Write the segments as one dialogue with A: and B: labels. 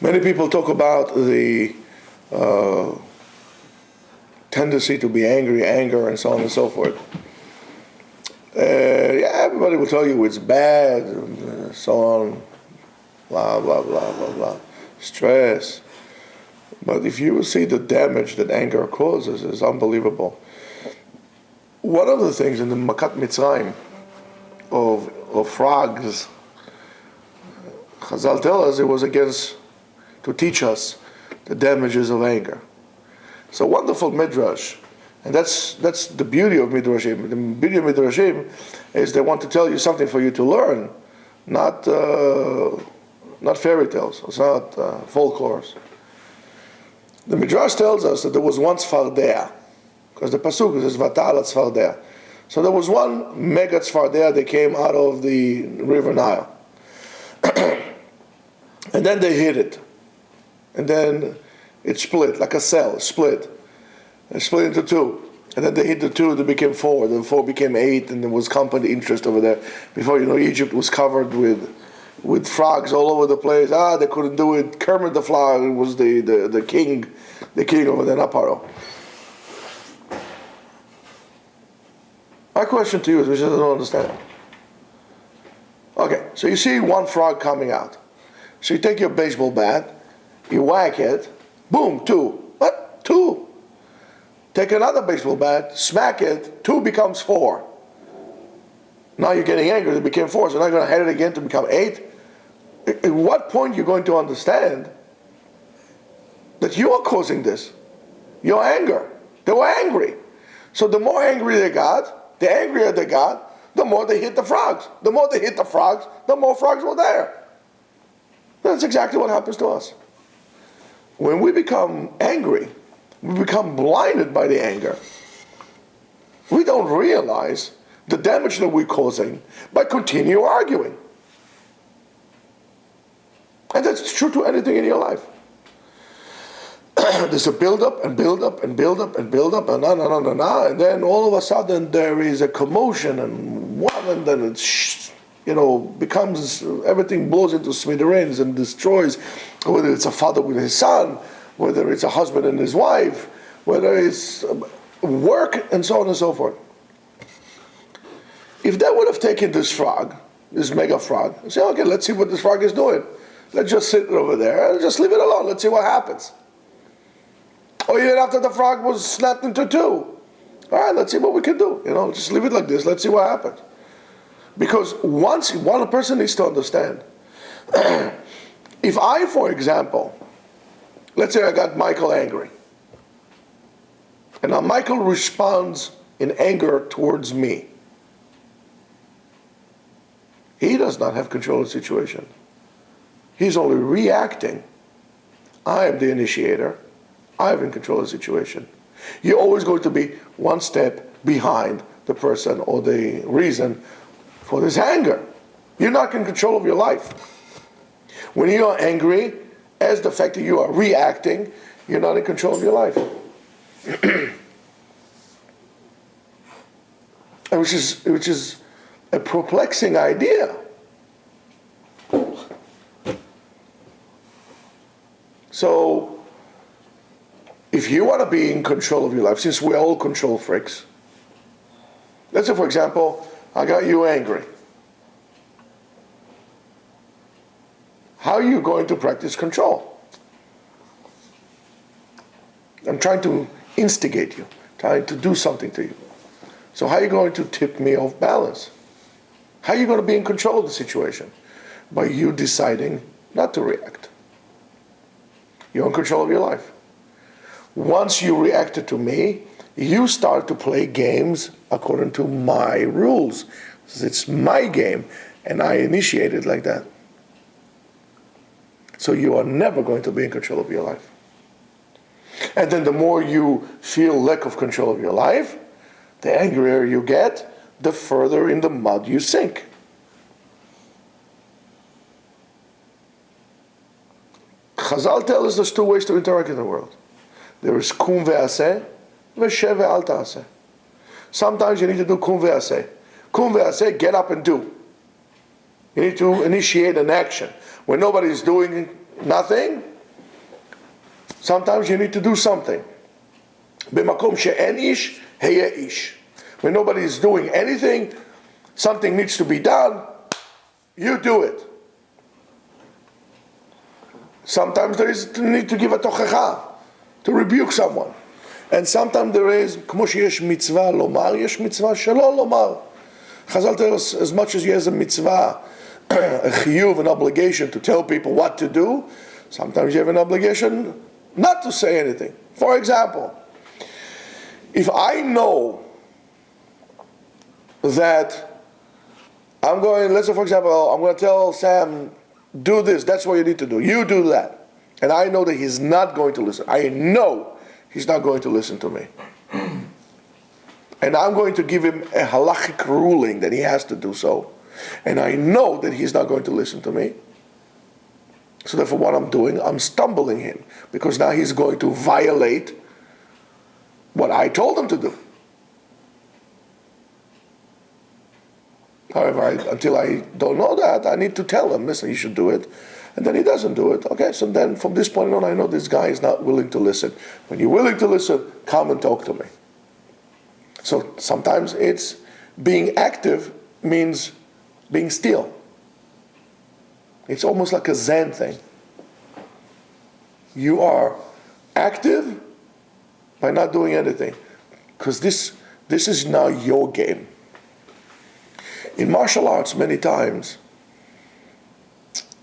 A: Many people talk about the tendency to be angry, anger, and so on and so forth. Yeah, everybody will tell you it's bad, and so on, blah, blah, blah, blah, blah. Stress. But if you will see the damage that anger causes, is unbelievable. One of the things in the Makat Mitzrayim of frogs, Chazal tell us it was to teach us the damages of anger. It's a wonderful midrash, and that's the beauty of midrashim. The beauty of midrashim is they want to tell you something for you to learn, not fairy tales. It's not folklores. The midrash tells us that there was one tzfardea, because the pasuk says vatal tzfardea. So there was one mega tzfardea that came out of the river Nile, and then they hid it, and then it split like a cell, split. It split into two. And then they hit the two, they became four. The four became eight, and there was company interest over there. Before you know, Egypt was covered with frogs all over the place. They couldn't do it. Kermit the Frog was the king over there, not Paro. My question to you is, which I don't understand. Okay, so you see one frog coming out. So you take your baseball bat, you whack it, boom, two. What? Two. Take another baseball bat, smack it, two becomes four. Now you're getting angry, it became four, so now you're going to hit it again to become eight. At what point you're going to understand that you are causing this? Your anger. They were angry. So the more angry they got, the angrier they got, the more they hit the frogs. The more they hit the frogs, the more frogs were there. That's exactly what happens to us. When we become angry, we become blinded by the anger. We don't realize the damage that we're causing by continue arguing. And that's true to anything in your life. There's a build-up and build-up and build-up and build-up and and then all of a sudden there is a commotion and then it's becomes, everything blows into smithereens and destroys, whether it's a father with his son, whether it's a husband and his wife, whether it's work, and so on and so forth. If they would have taken this frog, this mega frog, and say, okay, let's see what this frog is doing. Let's just sit over there and just leave it alone. Let's see what happens. Or even after the frog was snapped into two. All right, let's see what we can do. Just leave it like this. Let's see what happens. Because one person needs to understand. If I, for example, let's say I got Michael angry, and now Michael responds in anger towards me. He does not have control of the situation. He's only reacting. I am the initiator. I am in control of the situation. You're always going to be one step behind the person or the reason for this anger. You're not in control of your life. When you are angry, as the fact that you are reacting, you're not in control of your life. And which is a perplexing idea. So, if you want to be in control of your life, since we're all control freaks, let's say, for example, I got you angry. How are you going to practice control? I'm trying to instigate you, trying to do something to you. So how are you going to tip me off balance? How are you going to be in control of the situation? By you deciding not to react. You're in control of your life. Once you reacted to me, you start to play games according to my rules. It's my game, and I initiate it like that. So you are never going to be in control of your life. And then the more you feel lack of control of your life, the angrier you get, the further in the mud you sink. Chazal tells us there's two ways to interact in the world. There is kum ve'aseh, ve'shev ve'al ta'aseh. Sometimes you need to do kum ve'aseh. Kum ve'aseh, get up and do. You need to initiate an action. When nobody's doing nothing, Sometimes you need to do something. B'makom she'en ish, heya ish. When nobody is doing anything, something needs to be done, you do it. Sometimes there is need to give a tochecha, to rebuke someone. And sometimes there is, כמו שיש מצווה לומר, יש מצווה שלא לומר. Chazal tells us, as much as you have a mitzvah, a chiyuv, an obligation to tell people what to do, sometimes you have an obligation not to say anything. For example, if I know that I'm going, let's say for example, I'm going to tell Sam, do this, that's what you need to do. You do that. And I know that he's not going to listen. I know he's not going to listen to me. And I'm going to give him a halachic ruling that he has to do so. And I know that he's not going to listen to me. So therefore what I'm doing, I'm stumbling him. Because now he's going to violate what I told him to do. However, until I don't know that, I need to tell him, listen, you should do it. And then he doesn't do it. Okay, so then from this point on, I know this guy is not willing to listen. When you're willing to listen, come and talk to me. So sometimes it's being active means being still. It's almost like a Zen thing. You are active by not doing anything. Because this is now your game. In martial arts, many times,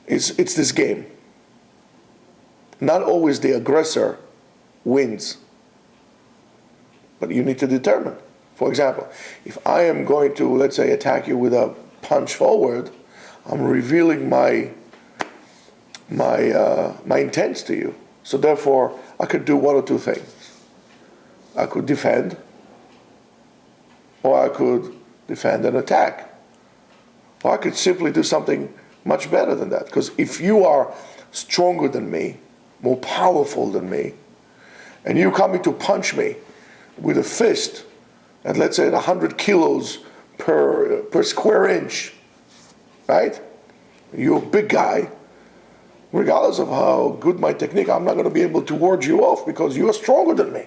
A: it's this game. Not always the aggressor wins. But you need to determine. For example, if I am going to, let's say, attack you with a punch forward, I'm revealing my intents to you. So therefore, I could do one or two things. I could defend, or I could defend and attack. Or I could simply do something much better than that. Because if you are stronger than me, more powerful than me, and you coming to punch me with a fist at, let's say, 100 kilos per square inch, right? You're a big guy. Regardless of how good my technique, I'm not going to be able to ward you off because you are stronger than me.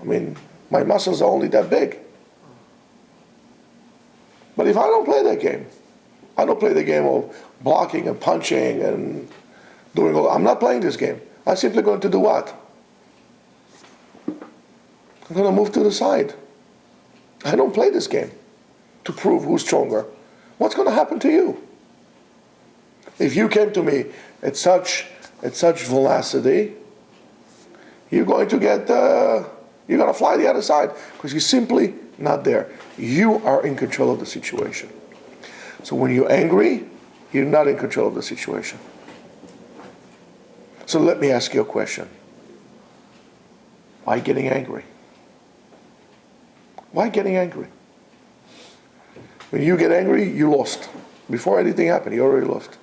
A: I mean, my muscles are only that big. But if I don't play that game, I don't play the game of blocking and punching and doing all. I'm not playing this game. I'm simply going to do what? I'm going to move to the side. I don't play this game to prove who's stronger. What's going to happen to you? If you came to me at such velocity, you're going to get, you're going to fly the other side because you're simply not there. You are in control of the situation. So when you're angry, you're not in control of the situation. So let me ask you a question. Why getting angry? Why getting angry? When you get angry, you lost. Before anything happened, you already lost.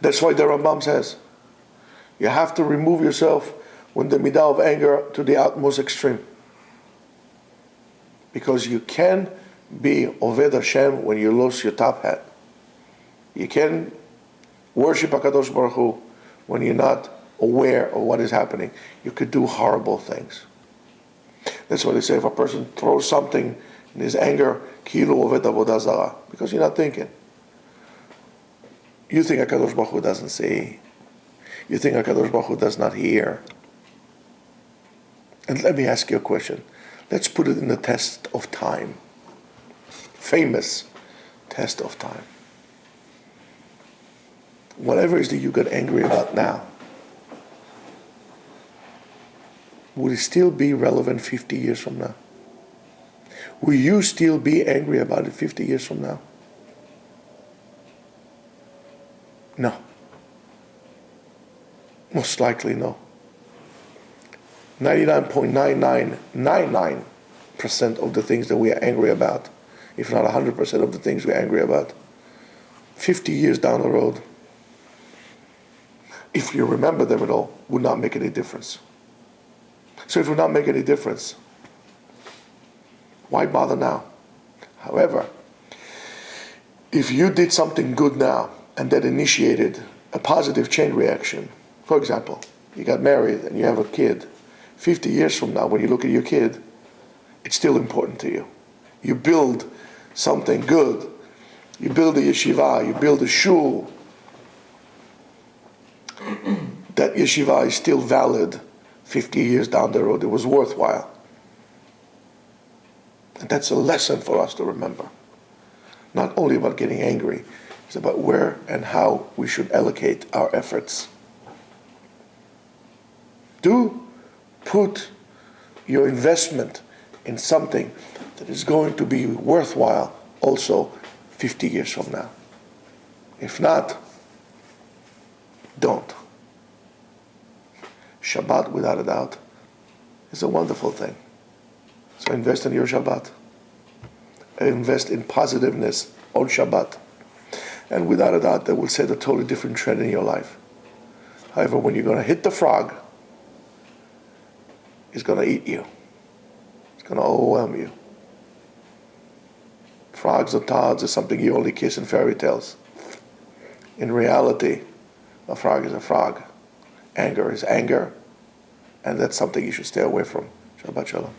A: That's why the Rambam says, you have to remove yourself when the midah of anger to the utmost extreme. Because you can be Oved Hashem when you lose your top hat. You can worship HaKadosh Baruch Hu when you're not aware of what is happening. You could do horrible things. That's why they say if a person throws something in his anger, Kilu Oved Avodah Zarah, because you're not thinking. You think HaKadosh Baruch Hu doesn't see. You think HaKadosh Baruch Hu does not hear. And let me ask you a question. Let's put it in the test of time. Famous test of time. Whatever it is that you get angry about now, would it still be relevant 50 years from now? Will you still be angry about it 50 years from now? No. Most likely no. 99.9999% of the things that we are angry about, if not 100% of the things we're angry about, 50 years down the road, if you remember them at all, would not make any difference. So if it would not make any difference, why bother now? However, if you did something good now, and that initiated a positive chain reaction, For example, you got married and you have a kid. 50 years from now, when you look at your kid, it's still important to you. You build something good. You build a yeshiva, you build a shul. That yeshiva is still valid 50 years down the road. It was worthwhile. And that's a lesson for us to remember. Not only about getting angry, it's about where and how we should allocate our efforts. Do put your investment in something that is going to be worthwhile also 50 years from now. If not, don't. Shabbat, without a doubt, is a wonderful thing. So invest in your Shabbat. Invest in positiveness on Shabbat. And without a doubt, that will set a totally different trend in your life. However, when you're going to hit the frog, it's going to eat you. It's going to overwhelm you. Frogs or toads is something you only kiss in fairy tales. In reality, a frog is a frog. Anger is anger. And that's something you should stay away from. Shabbat Shalom.